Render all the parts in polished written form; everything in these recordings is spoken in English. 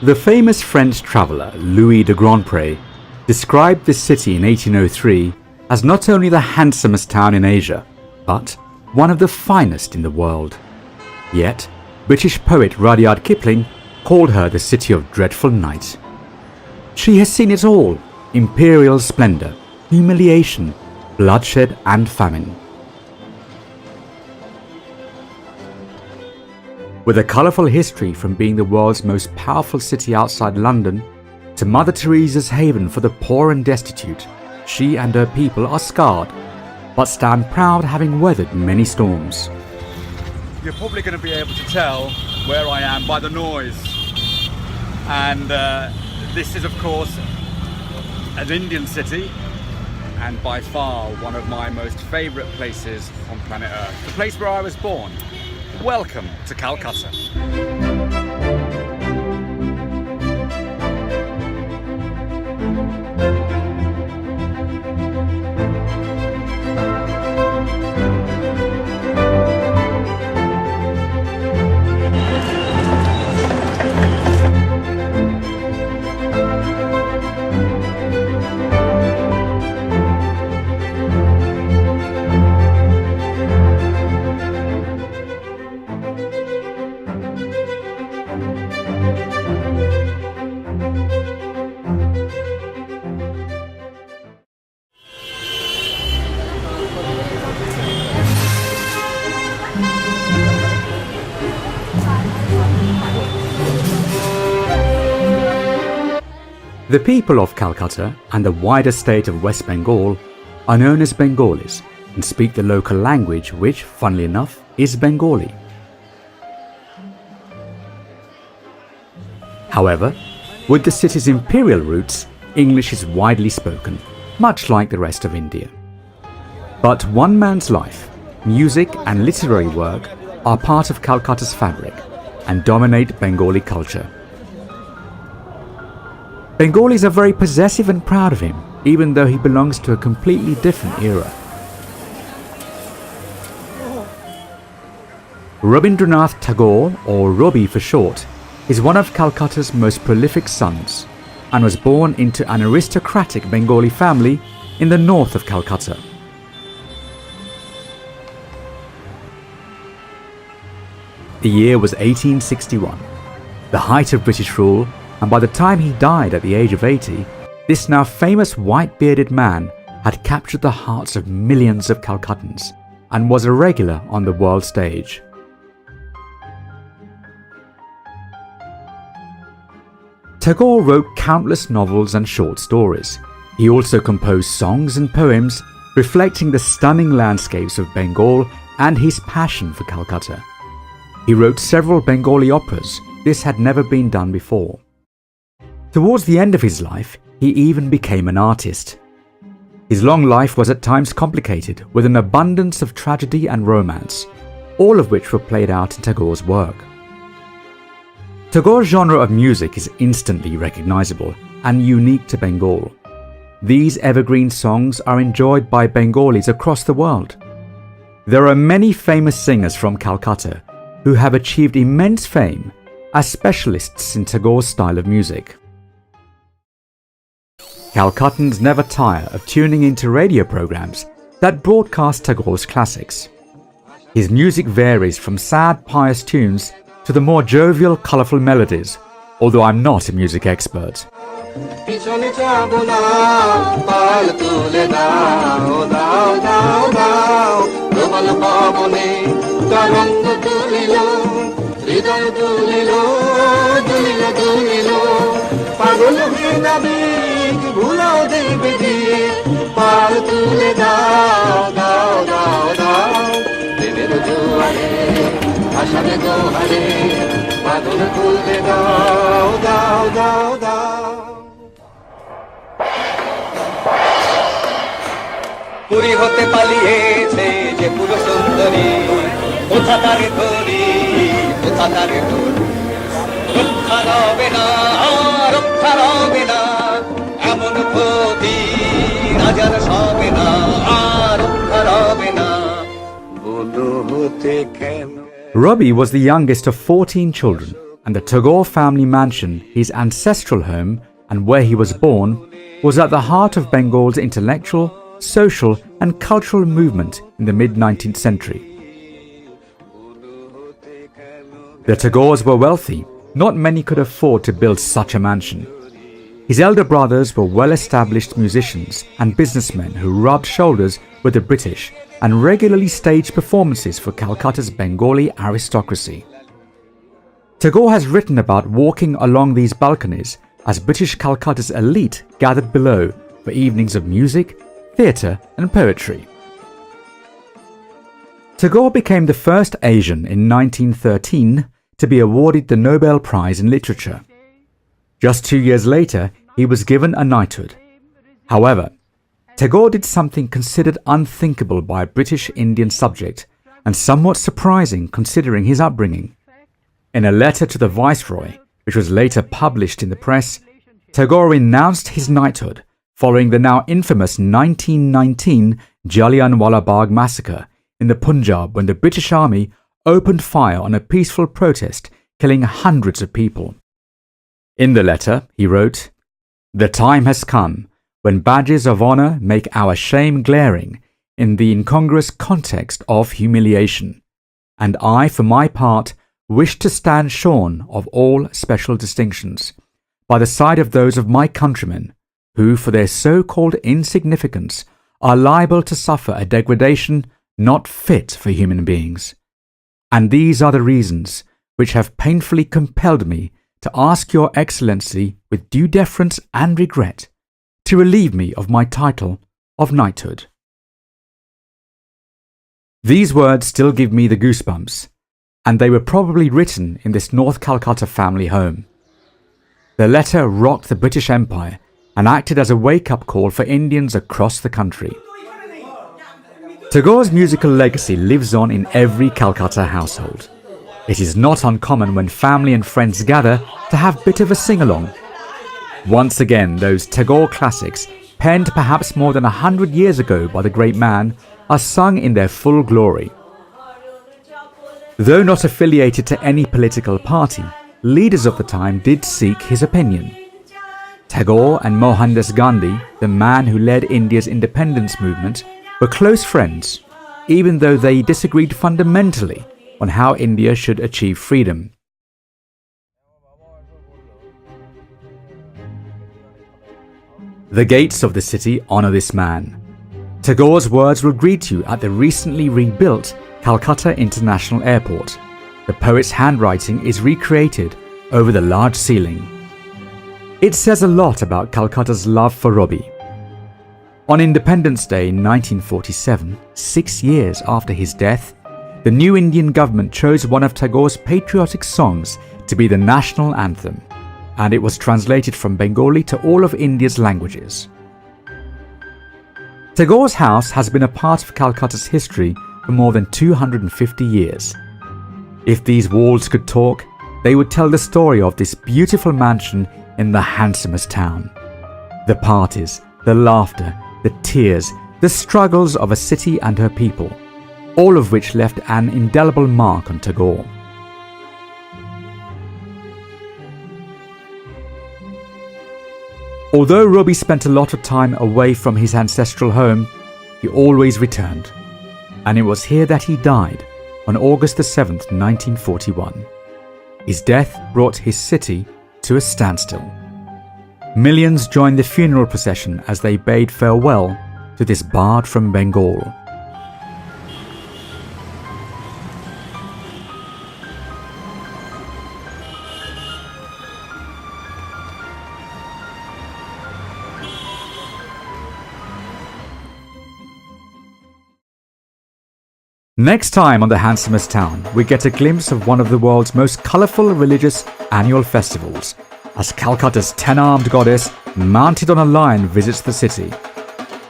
The famous French traveller Louis de Grandpré described this city in 1803 as not only the handsomest town in Asia, but one of the finest in the world. Yet, British poet Rudyard Kipling called her the city of dreadful night. She has seen it all: imperial splendour, humiliation, bloodshed and famine. With a colourful history from being the world's most powerful city outside London to Mother Teresa's haven for the poor and destitute, she and her people are scarred, but stand proud, having weathered many storms. You're probably going to be able to tell where I am by the noise. And this is, of course, an Indian city, and by far one of my most favourite places on planet Earth. The place where I was born. Welcome to Calcutta. The people of Calcutta and the wider state of West Bengal are known as Bengalis and speak the local language, which, funnily enough, is Bengali. However, with the city's imperial roots, English is widely spoken, much like the rest of India. But one man's life, music and literary work are part of Calcutta's fabric and dominate Bengali culture. Bengalis are very possessive and proud of him, even though he belongs to a completely different era. Rabindranath Tagore, or Robbie for short, is one of Calcutta's most prolific sons and was born into an aristocratic Bengali family in the north of Calcutta. The year was 1861, the height of British rule, and by the time he died at the age of 80, this now famous white-bearded man had captured the hearts of millions of Calcuttans and was a regular on the world stage. Tagore wrote countless novels and short stories. He also composed songs and poems reflecting the stunning landscapes of Bengal and his passion for Calcutta. He wrote several Bengali operas. This had never been done before. Towards the end of his life, he even became an artist. His long life was at times complicated, with an abundance of tragedy and romance, all of which were played out in Tagore's work. Tagore's genre of music is instantly recognizable and unique to Bengal. These evergreen songs are enjoyed by Bengalis across the world. There are many famous singers from Calcutta who have achieved immense fame as specialists in Tagore's style of music. Calcuttans never tire of tuning into radio programs that broadcast Tagore's classics. His music varies from sad, pious tunes to the more jovial, colourful melodies, although I'm not a music expert. Puri হতে পালিয়েছে যে পুরো সুন্দরী কোথা তারে ধরি কোথা তারে ধরি রক্ষা রবে না রক্ষা রবে না এমন ক্ষতি রাজার সবে না রক্ষা রবে না বলো হতে কেন। Robbie was the youngest of 14 children and the Tagore family mansion, his ancestral home and where he was born, was at the heart of Bengal's intellectual, social and cultural movement in the mid-19th century. The Tagores were wealthy. Not many could afford to build such a mansion. His elder brothers were well-established musicians and businessmen who rubbed shoulders with the British and regularly staged performances for Calcutta's Bengali aristocracy. Tagore has written about walking along these balconies as British Calcutta's elite gathered below for evenings of music, theatre and poetry. Tagore became the first Asian in 1913 to be awarded the Nobel Prize in Literature. Just 2 years later, he was given a knighthood. However, Tagore did something considered unthinkable by a British Indian subject and somewhat surprising considering his upbringing. In a letter to the Viceroy, which was later published in the press, Tagore renounced his knighthood following the now infamous 1919 Jallianwala Bagh massacre in the Punjab when the British Army opened fire on a peaceful protest, killing hundreds of people. In the letter, he wrote, "The time has come when badges of honour make our shame glaring in the incongruous context of humiliation, and I, for my part, wish to stand shorn of all special distinctions, by the side of those of my countrymen, who, for their so-called insignificance, are liable to suffer a degradation not fit for human beings. And these are the reasons which have painfully compelled me to ask your Excellency, with due deference and regret, to relieve me of my title of knighthood." These words still give me the goosebumps, and they were probably written in this North Calcutta family home. The letter rocked the British Empire and acted as a wake-up call for Indians across the country. Tagore's musical legacy lives on in every Calcutta household. It is not uncommon when family and friends gather to have a bit of a sing-along. Once again, those Tagore classics, penned perhaps more than 100 years ago by the great man, are sung in their full glory. Though not affiliated to any political party, leaders of the time did seek his opinion. Tagore and Mohandas Gandhi, the man who led India's independence movement, were close friends, even though they disagreed fundamentally on how India should achieve freedom. The gates of the city honour this man. Tagore's words will greet you at the recently rebuilt Calcutta International Airport. The poet's handwriting is recreated over the large ceiling. It says a lot about Calcutta's love for Robbie. On Independence Day in 1947, 6 years after his death, the new Indian government chose one of Tagore's patriotic songs to be the national anthem, and it was translated from Bengali to all of India's languages. Tagore's house has been a part of Calcutta's history for more than 250 years. If these walls could talk, they would tell the story of this beautiful mansion in the handsomest town. The parties, the laughter, the tears, the struggles of a city and her people, all of which left an indelible mark on Tagore. Although Robbie spent a lot of time away from his ancestral home, he always returned, and it was here that he died on August 7th, 1941. His death brought his city to a standstill. Millions joined the funeral procession as they bade farewell to this bard from Bengal. Next time on The Handsomest Town, we get a glimpse of one of the world's most colourful religious annual festivals, as Calcutta's 10-armed goddess, mounted on a lion, visits the city.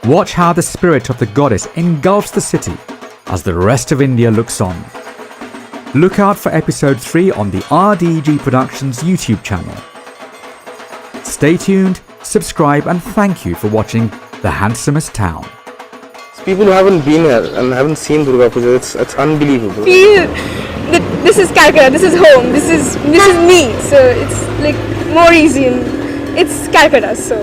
Watch how the spirit of the goddess engulfs the city as the rest of India looks on. Look out for episode 3 on the RDG Productions YouTube channel. Stay tuned, subscribe and thank you for watching The Handsomest Town. People who haven't been here and haven't seen Durga Puja, it's unbelievable. that this is Calcutta, this is home, this is me. So it's like more easy, and it's Calcutta. So